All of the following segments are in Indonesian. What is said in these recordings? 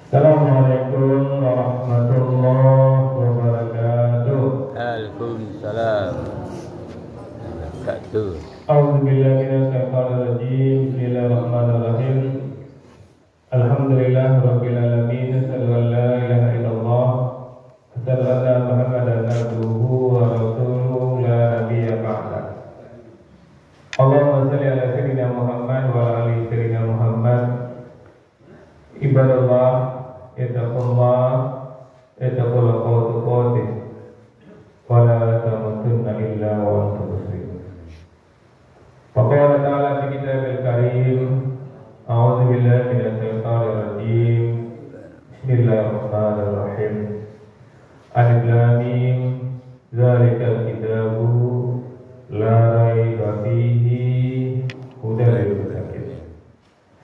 Assalamualaikum warahmatullahi wabarakatuh. Waalaikumsalam wabarakatuh. A'udzubillahi minasyaitonir rajim. Bismillahirrahmanirrahim. Alhamdulillahirabbil alamin. Asyhadu an la ilaha illallah wa asyhadu anna Muhammadan abduhu wa rasuluhu la nabiyya ba'da. Allahumma shalli ala sayyidina Muhammad wa ala ali sayyidina Muhammad. Ibadallah, ittaqullah, ittaqullaha tuqatih, wa la tamutunna illa wa antum muslimun. Faqala ta'ala fi kitabil karim, a'udzu billahi minasy syaithanir rajim. Bismillahirrahmanirrahim. Alif lam mim, dzalikal kitabu la raiba fihi hudan lil muttaqin.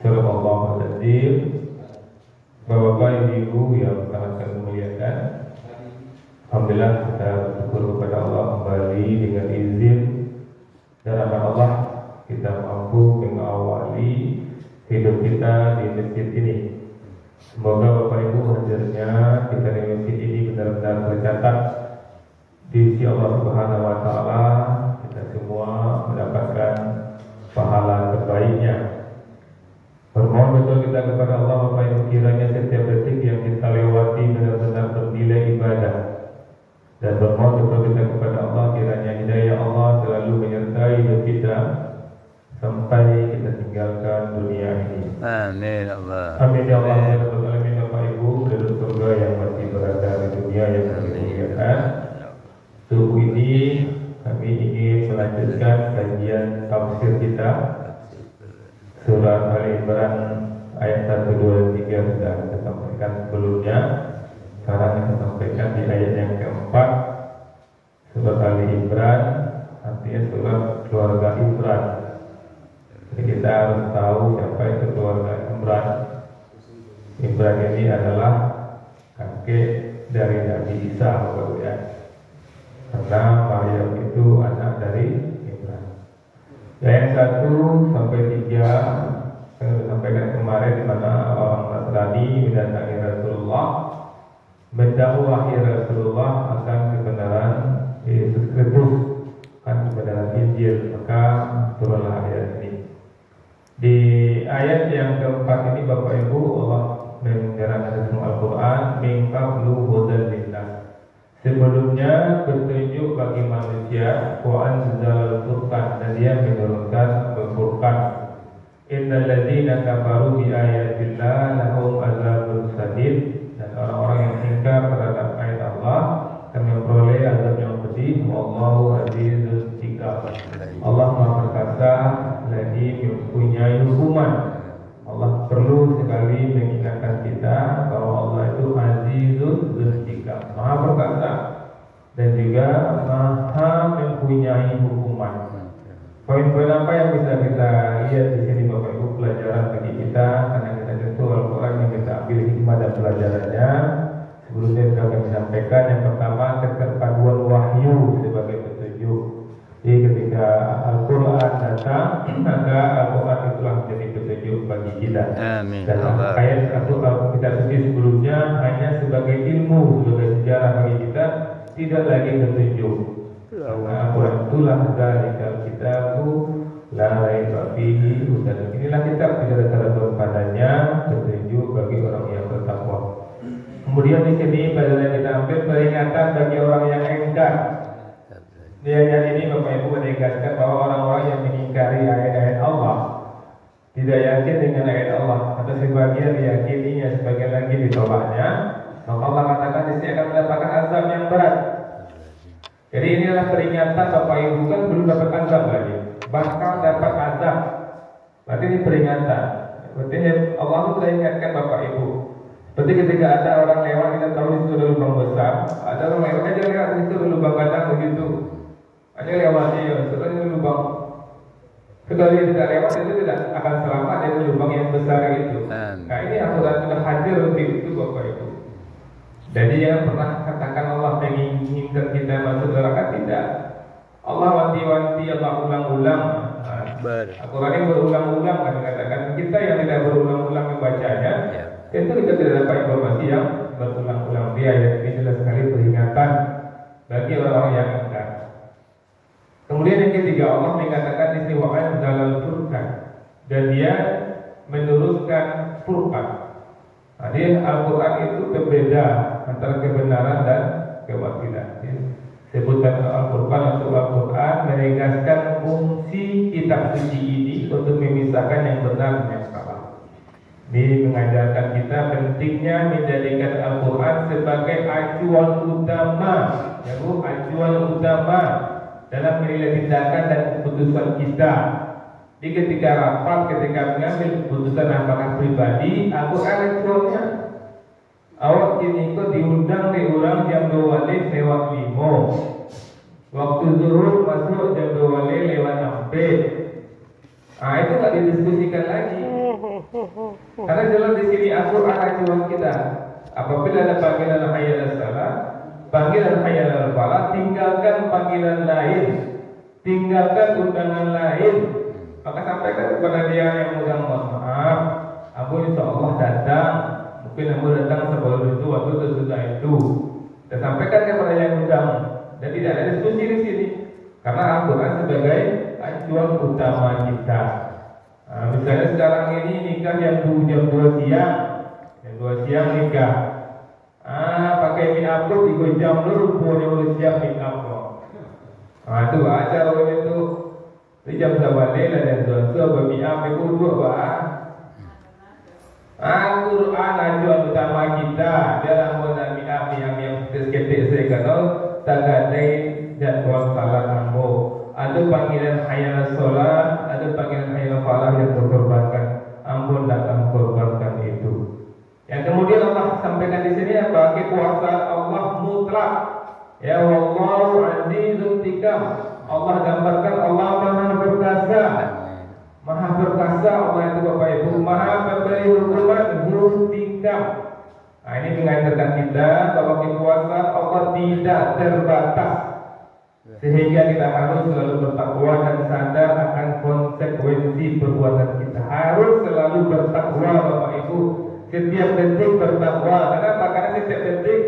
Surah Al-Tanzil. Bapak Ibu yang sangat kami muliakan, alhamdulillah kita bersyukur kepada Allah kembali dengan izin dan rahmat Allah kita mampu mengawali hidup kita di masjid ini. Semoga Bapak Ibu hadirnya kita di masjid ini benar-benar tercatat di sisi Allah Subhanahu wa Ta'ala. Kita semua mendapatkan pahala terbaiknya. Bermohon betul kita kepada Allah, Bapak Ibu, kiranya setiap detik yang kita lewati benar-benar bernilai ibadah. Dan bermohon betul kita kepada Allah, kiranya hidayah Allah selalu menyertai hidup kita sampai kita tinggalkan dunia ini. Amin Allah. Amin ya Allah ya Rabbal alamin. Bapak Ibu, penduduk surga yang masih berada di dunia yang kami muliakan, subuh ini kami ingin melanjutkan kajian tafsir kita. Surah Al-Imran ayat 1, 2, 3 sudah kita sampaikan sebelumnya. Sekarang kita sampaikan di ayat yang keempat. Surah Al-Imran artinya surah keluarga Imran. Jadi kita harus tahu siapa itu keluarga Imran. Imran ini adalah kakek dari Nabi Isa, ya. Karena Maryam itu anak dari ayat 1 sampai 3 saya sudah sampaikan kemarin, di mana orang Nasrani mendatangi Rasulullah, mendakwahi Rasulullah akan kebenaran Yesus Kristus, akan kebenaran Injil. Maka turunlah ayat ini. Di ayat yang keempat ini Bapak Ibu, Allah menyerahkan dalam Al-Quran min qablu hudan linnas. Sebelumnya petunjuk bagi manusia, wa anzalal furqan, dan dia menurunkan Al-Furqan. Innal ladzina kafaru bi ayatillah lahum azabun sadid, dan orang-orang yang ingkar terhadap ayat Allah akan memperoleh azab yang pedih. Wallahu azizun intikam. Allah Maha Perkasa lagi mempunyai hukuman. Allah perlu sekali mengingatkan kita bahwa Allah itu azizun dzuntikam, Maha Perkasa, dan juga Maha mempunyai hukuman. Poin-poin apa yang bisa kita lihat di sini Bapak Ibu, pelajaran bagi kita, karena kita tentu Al-Quran yang kita ambil hikmah dan pelajarannya. Sebelumnya sudah kami sampaikan, yang pertama keterpaduan wahyu sebagai petunjuk. Jadi ketika Al-Quran datang, maka Al-Quran itulah menjadi petunjuk bagi kita. Amin. Dan ayat satu kita suci sebelumnya hanya sebagai ilmu, sebagai sejarah bagi kita, tidak lagi petunjuk. Karena Al-Quran itulah dzalikal kitabu la raiba fihi hudan. Inilah kitab, tidak ada keraguan padanya, petunjuk bagi orang yang bertakwa. Kemudian di sini pelajaran kita ambil peringatan bagi orang yang engkar. Di ayat ini Bapak Ibu menegaskan bahwa orang-orang yang mengingkari ayat-ayat Allah, tidak yakin dengan ayat Allah, atau sebagian diyakininya, sebagian lagi ditolaknya, maka Allah katakan di sini akan mendapatkan azab yang berat. Jadi inilah peringatan Bapak Ibu, kan belum dapat azab lagi, bahkan dapat azab. Berarti ini peringatan. Berarti Allah itu sudah ingatkan Bapak Ibu. Seperti ketika ada orang lewat, kita tahu itu ada lubang besar, ada orang lewat aja lewat itu ada lubang kacang begitu. Hanya lewat dia, setelah itu lubang. Kecuali dia tidak lewat, itu tidak akan selamat dari lubang yang besar itu. Nah ini aturan sudah hadir untuk itu Bapak Ibu. Jadi jangan pernah katakan Allah menginginkan kita masuk neraka, tidak. Allah wanti-wanti, Allah ulang-ulang. Al-Quran ini berulang-ulang, kami katakan kita yang tidak berulang-ulang membacanya, tentu kita tidak dapat Jadi Al-Quran itu berbeda antara kebenaran dan kebatilan. Sebutan Al-Quran atau Al-Quran menegaskan fungsi kitab suci ini untuk memisahkan yang benar dan yang salah. Ini mengajarkan kita pentingnya menjadikan Al-Quran sebagai acuan utama, acuan utama dalam menilai tindakan dan keputusan kita. Di ketika rapat, ketika mengambil keputusan apakah pribadi, Al-Quran acuannya. Awak ini kok diundang di orang jam 2 wali lewat 5. Waktu zuhur masuk jam 2 wali lewat 4. Itu nggak didiskusikan lagi. Karena jelas di sini Al-Quran acuan kita. Apabila ada panggilan hayya 'alas salat, panggilan hayya 'alal falah, tinggalkan panggilan lain, tinggalkan undangan lain. Maka sampaikan kepada dia yang undang, maaf, aku insya Allah datang. Mungkin aku datang sebelum itu, waktu sesudah itu. Dan sampaikan kepada yang undang. Dan tidak ada diskusi di sini. Karena Al-Quran sebagai acuan utama kita. Misalnya sekarang ini nikah jam 2 siang, jam 2 siang nikah. Pakai make-up 3 jam dulu, punya udah siap make-up. Itu acara itu. Di jam sabale lah dan suatu bagi make-up itu dua. Al-Quran acuan utama kita dalam make-up yang ketik saya kalau tak ada jadwal salat ambo. Ada panggilan hayya sholat, ada panggilan hayya falah yang berkorbankan. Ampun datang korbankan itu. Yang kemudian Allah sampaikan di sini apa? Kekuasaan Allah mutlak. Ya Wallahu azizun tikam. Allah gambarkan Allah maha perkasa. Maha perkasa Allah itu Bapak Ibu. Maha pemberi hukuman tikam. Ini mengajarkan kita bahwa kekuasaan Allah tidak terbatas. Sehingga kita harus selalu bertakwa dan sadar akan konsekuensi perbuatan kita. Harus selalu bertakwa Bapak Ibu. Setiap detik bertakwa. Kenapa? Karena setiap detik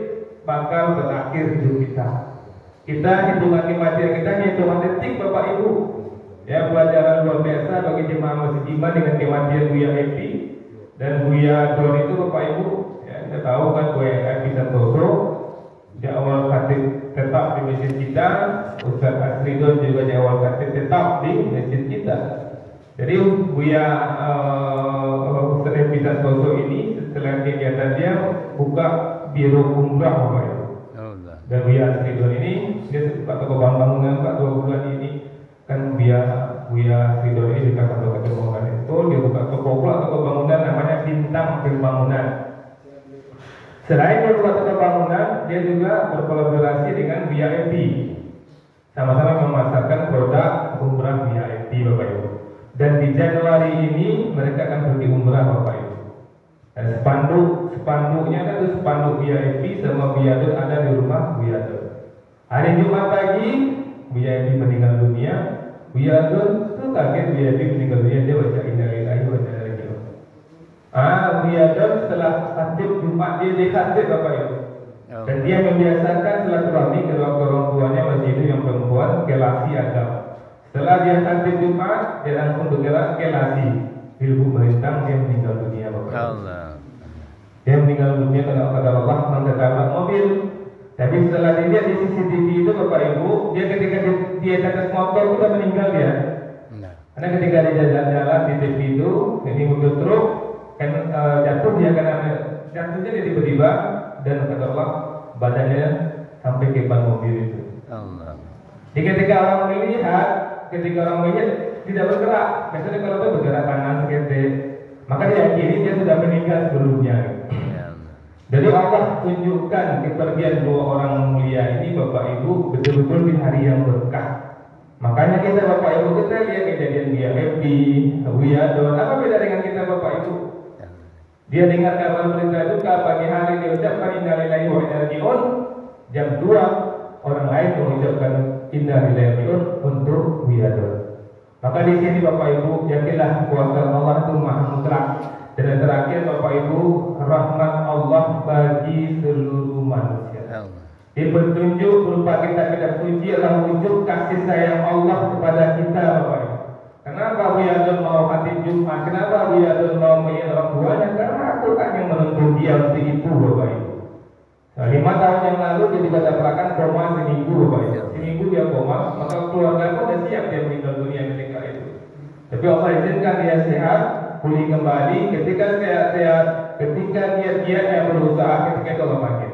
bakal berakhir hidup kita. Kita hitungan kematian kita hitungan detik Bapak Ibu. Ya, pelajaran luar biasa bagi jemaah Masjid Iman dengan kematian Buya Epi dan Buya Don itu Bapak Ibu. Ya, kita tahu kan Buya Epi Santoso di awal khatib tetap di masjid kita, Ustaz Asridon juga di awal khatib tetap di masjid kita. Jadi Buya Ustaz Epi Santoso ini setelah kegiatan dia buka biro umrah Bapak Ibu. Dan Buya Asridon ini dia buka toko bangunan 2 bulan ini. Kan Buya Asridon ini dekat toko bangunan itu dia buka toko bangunan namanya Bintang Bangunan. Selain dia buka toko bangunan, dia juga berkolaborasi dengan Buya Epi. Sama-sama memasarkan produk umrah Buya Epi Bapak Ibu. Dan di Januari ini mereka akan pergi umrah Bapak Ibu. Dan spanduknya kan itu spanduk Buya Epi sama Buya Don ada di rumah Buya Don. Hari Jumat pagi Buya Epi meninggal dunia. Buya Don itu kaget Buya Epi meninggal dunia, dia baca inna lillahi wa inna ilaihi raji'un. Buya Don setelah khatib Jumat dia dikhatib Bapak Ibu. Dan dia membiasakan silaturahmi ke orang tuanya masih hidup yang perempuan ke lasi agama. Setelah dia khatib Jumat dia langsung bergerak ke lasi. Ilmu merintang dia meninggal dunia Bapak Ibu. Dia meninggal dunia karena Allah mengetabrak mobil. Tapi setelah dilihat di CCTV itu Bapak Ibu, dia ketika dia atas motor sudah meninggal dia. Karena ketika dia jalan-jalan di TV itu, ini mobil truk kan jatuh dia karena jatuhnya dia tiba-tiba dan kata Allah badannya sampai ke ban mobil itu. Jadi ketika orang melihat, tidak bergerak. Biasanya kalau itu bergerak tangan seketik, maka diyakini dia sudah meninggal sebelumnya. Jadi Allah tunjukkan kepergian 2 orang mulia ini Bapak Ibu betul-betul di hari yang berkah. Makanya kita Bapak Ibu kita lihat kejadian Buya Epi, Buya Don. Apa beda dengan kita Bapak Ibu? Dia dengar kabar berita duka pagi hari dia ucapkan inna lillahi wa inna ilaihi raji'un. Jam 2 orang lain mengucapkan inna lillahi wa inna ilaihi raji'un untuk Buya Don. Maka di sini Bapak Ibu yakinlah kuasa Allah itu maha mutlak. Dan yang terakhir Bapak Ibu, rahmat Allah bagi seluruh manusia. Ini petunjuk berupa kitab-kitab suci adalah wujud kasih sayang Allah kepada kita Bapak Ibu. Karena Kenapa Riyadun mau hati Jumat? Kenapa Riyadun mau mengingat orang tuanya? Karena Al-Quran yang menuntun dia untuk itu, Bapak Ibu. Nah, 5 tahun yang lalu jadi katakan koma seminggu, Bapak Ibu. Seminggu dia koma, maka keluarga pun sudah siap dia meninggal dunia ketika itu. Tapi Allah izinkan dia sehat, pulih kembali. Ketika sehat, ketika dia yang berusaha, ketika itu Allah panggil.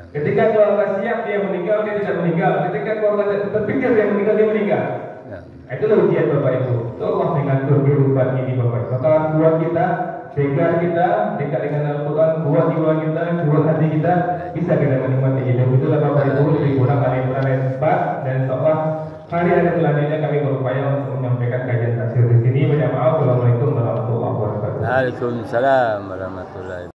Ketika keluarga siap dia meninggal, dia tidak meninggal. Ketika keluarga terpikir dia meninggal. Itulah ujian Bapak Ibu. Allah mengatur kehidupan ini Bapak Ibu. Maka buat kita, sehingga kita dekat dengan Al-Quran, buat jiwa kita, buat hati kita, bisa kita menikmati hidup. Itulah Bapak Ibu lebih kurang ayat 4 dan insyaAllah hari-hari selanjutnya kami berupaya untuk menyampaikan kajian tafsir di sini. Banyak maaf. Assalamualaikum warahmatullahi wabarakatuh. Waalaikumsalam warahmatullahi wabarakatuh.